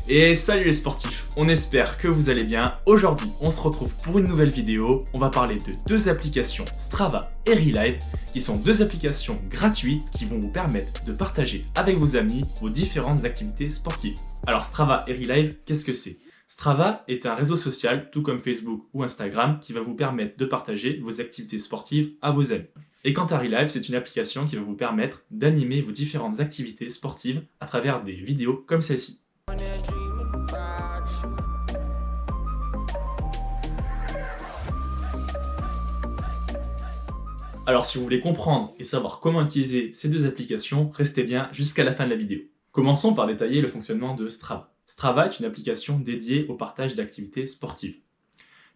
Et salut les sportifs, on espère que vous allez bien. Aujourd'hui, on se retrouve pour une nouvelle vidéo. On va parler de deux applications, Strava et Relive, qui sont deux applications gratuites qui vont vous permettre de partager avec vos amis vos différentes activités sportives. Alors Strava et Relive, qu'est-ce que c'est ? Strava est un réseau social, tout comme Facebook ou Instagram, qui va vous permettre de partager vos activités sportives à vos amis. Et quant à Relive, c'est une application qui va vous permettre d'animer vos différentes activités sportives à travers des vidéos comme celle-ci. Alors si vous voulez comprendre et savoir comment utiliser ces deux applications, restez bien jusqu'à la fin de la vidéo. Commençons par détailler le fonctionnement de Strava. Strava est une application dédiée au partage d'activités sportives.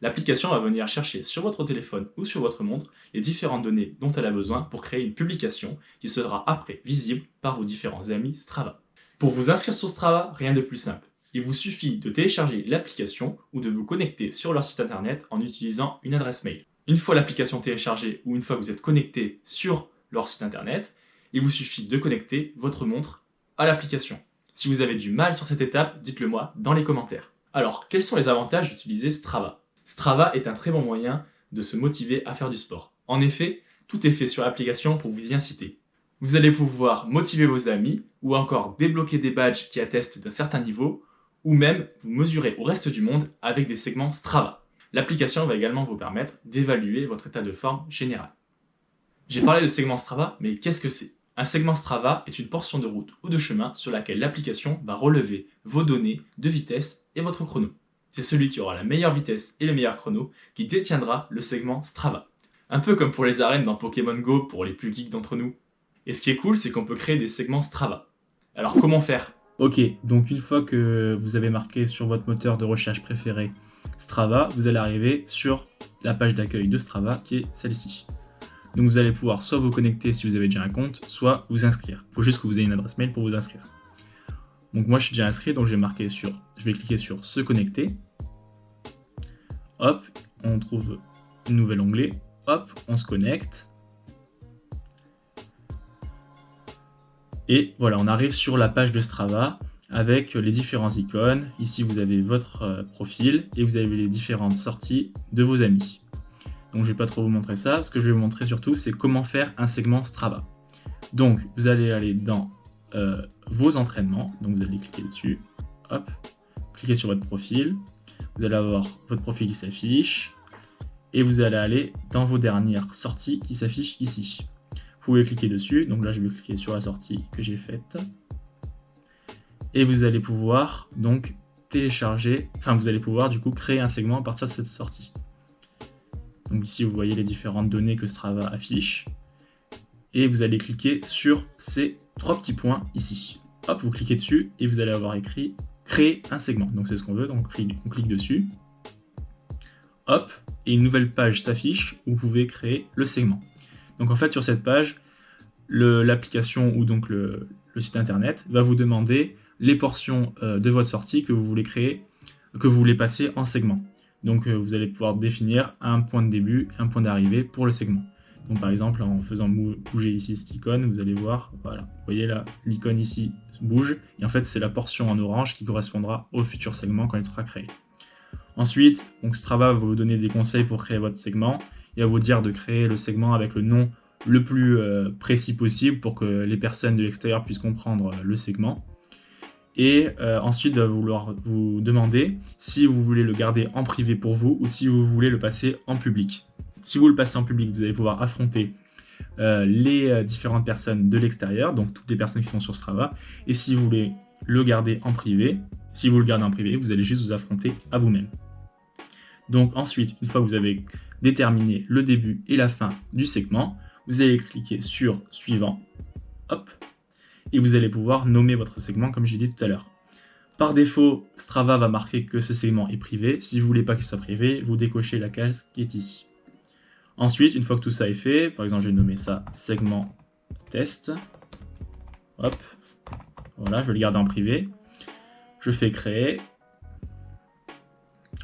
L'application va venir chercher sur votre téléphone ou sur votre montre les différentes données dont elle a besoin pour créer une publication qui sera après visible par vos différents amis Strava. Pour vous inscrire sur Strava, rien de plus simple. Il vous suffit de télécharger l'application ou de vous connecter sur leur site internet en utilisant une adresse mail. Une fois l'application téléchargée ou une fois que vous êtes connecté sur leur site internet, il vous suffit de connecter votre montre à l'application. Si vous avez du mal sur cette étape, dites-le moi dans les commentaires. Alors, quels sont les avantages d'utiliser Strava ? Strava est un très bon moyen de se motiver à faire du sport. En effet, tout est fait sur l'application pour vous y inciter. Vous allez pouvoir motiver vos amis ou encore débloquer des badges qui attestent d'un certain niveau ou même vous mesurer au reste du monde avec des segments Strava. L'application va également vous permettre d'évaluer votre état de forme général. J'ai parlé de segment Strava, mais qu'est-ce que c'est ? Un segment Strava est une portion de route ou de chemin sur laquelle l'application va relever vos données de vitesse et votre chrono. C'est celui qui aura la meilleure vitesse et le meilleur chrono qui détiendra le segment Strava. Un peu comme pour les arènes dans Pokémon Go pour les plus geeks d'entre nous. Et ce qui est cool, c'est qu'on peut créer des segments Strava. Alors comment faire ? Ok, donc une fois que vous avez marqué sur votre moteur de recherche préféré Strava, vous allez arriver sur la page d'accueil de Strava qui est celle-ci. Donc vous allez pouvoir soit vous connecter si vous avez déjà un compte, soit vous inscrire. Il faut juste que vous ayez une adresse mail pour vous inscrire. Donc moi je suis déjà inscrit, donc je vais cliquer sur se connecter. Hop, on trouve un nouvel onglet. Hop, on se connecte. Et voilà, on arrive sur la page de Strava avec les différentes icônes. Ici, vous avez votre profil et vous avez les différentes sorties de vos amis. Donc, je ne vais pas trop vous montrer ça. Ce que je vais vous montrer surtout, c'est comment faire un segment Strava. Donc, vous allez aller dans vos entraînements. Donc, vous allez cliquer dessus. Hop, cliquez sur votre profil. Vous allez avoir votre profil qui s'affiche. Et vous allez aller dans vos dernières sorties qui s'affichent ici. Vous pouvez cliquer dessus. Donc là, je vais cliquer sur la sortie que j'ai faite. Et vous allez pouvoir donc vous allez pouvoir du coup créer un segment à partir de cette sortie. Donc ici, vous voyez les différentes données que Strava affiche. Et vous allez cliquer sur ces trois petits points ici. Hop, vous cliquez dessus et vous allez avoir écrit créer un segment. Donc c'est ce qu'on veut, donc on clique dessus. Hop, et une nouvelle page s'affiche où vous pouvez créer le segment. Donc en fait, sur cette page, l'application ou donc le site internet va vous demander les portions de votre sortie que vous voulez créer, que vous voulez passer en segment. Donc vous allez pouvoir définir un point de début et un point d'arrivée pour le segment. Donc par exemple, en faisant bouger ici cette icône, vous allez voir, voilà, vous voyez là, l'icône ici bouge, et en fait c'est la portion en orange qui correspondra au futur segment quand il sera créé. Ensuite, donc Strava va vous donner des conseils pour créer votre segment, et va vous dire de créer le segment avec le nom le plus précis possible pour que les personnes de l'extérieur puissent comprendre le segment. Et ensuite, va vouloir vous demander si vous voulez le garder en privé pour vous ou si vous voulez le passer en public. Si vous le passez en public, vous allez pouvoir affronter les différentes personnes de l'extérieur, donc toutes les personnes qui sont sur Strava. Et si vous voulez le garder en privé, vous allez juste vous affronter à vous-même. Donc ensuite, une fois que vous avez déterminé le début et la fin du segment, vous allez cliquer sur suivant. Hop. Et vous allez pouvoir nommer votre segment comme j'ai dit tout à l'heure. Par défaut, Strava va marquer que ce segment est privé. Si vous ne voulez pas qu'il soit privé, vous décochez la case qui est ici. Ensuite, une fois que tout ça est fait, par exemple, je vais nommer ça segment test. Hop. Voilà, je vais le garder en privé. Je fais créer.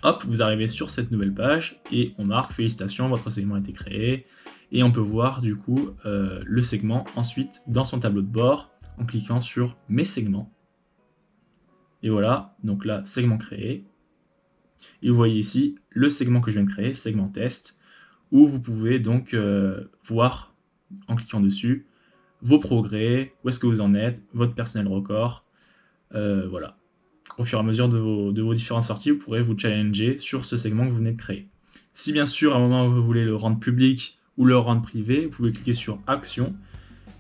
Hop, vous arrivez sur cette nouvelle page et on marque félicitations, votre segment a été créé. Et on peut voir du coup le segment ensuite dans son tableau de bord en cliquant sur mes segments. Et voilà, donc là, segment créé. Et vous voyez ici le segment que je viens de créer, segment test, où vous pouvez donc voir, en cliquant dessus, vos progrès, où est-ce que vous en êtes, votre personnel record, voilà. Au fur et à mesure de vos différentes sorties, vous pourrez vous challenger sur ce segment que vous venez de créer. Si bien sûr, à un moment, vous voulez le rendre public ou le rendre privé, vous pouvez cliquer sur Action.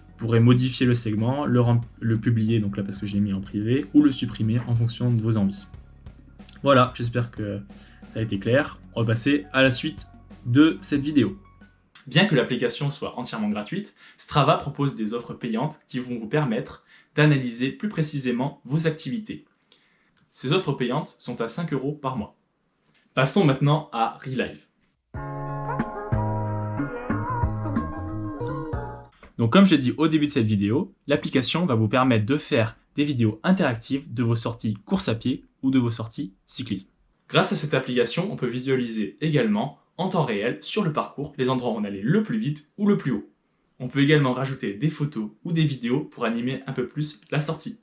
Vous pourrez modifier le segment, le publier, donc là parce que je l'ai mis en privé, ou le supprimer en fonction de vos envies. Voilà, j'espère que ça a été clair. On va passer à la suite de cette vidéo. Bien que l'application soit entièrement gratuite, Strava propose des offres payantes qui vont vous permettre d'analyser plus précisément vos activités. Ces offres payantes sont à 5 € par mois. Passons maintenant à Relive. Donc comme je l'ai dit au début de cette vidéo, l'application va vous permettre de faire des vidéos interactives de vos sorties course à pied ou de vos sorties cyclisme. Grâce à cette application, on peut visualiser également en temps réel sur le parcours les endroits où on allait le plus vite ou le plus haut. On peut également rajouter des photos ou des vidéos pour animer un peu plus la sortie.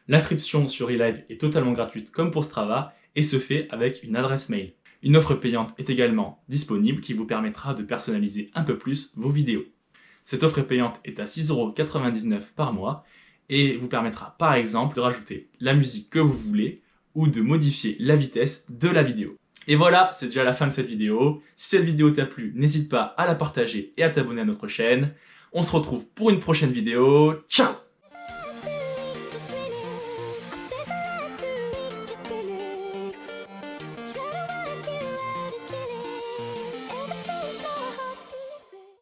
L'inscription sur Relive est totalement gratuite comme pour Strava et se fait avec une adresse mail. Une offre payante est également disponible qui vous permettra de personnaliser un peu plus vos vidéos. Cette offre payante est à 6,99 € par mois et vous permettra par exemple de rajouter la musique que vous voulez ou de modifier la vitesse de la vidéo. Et voilà, c'est déjà la fin de cette vidéo. Si cette vidéo t'a plu, n'hésite pas à la partager et à t'abonner à notre chaîne. On se retrouve pour une prochaine vidéo. Ciao!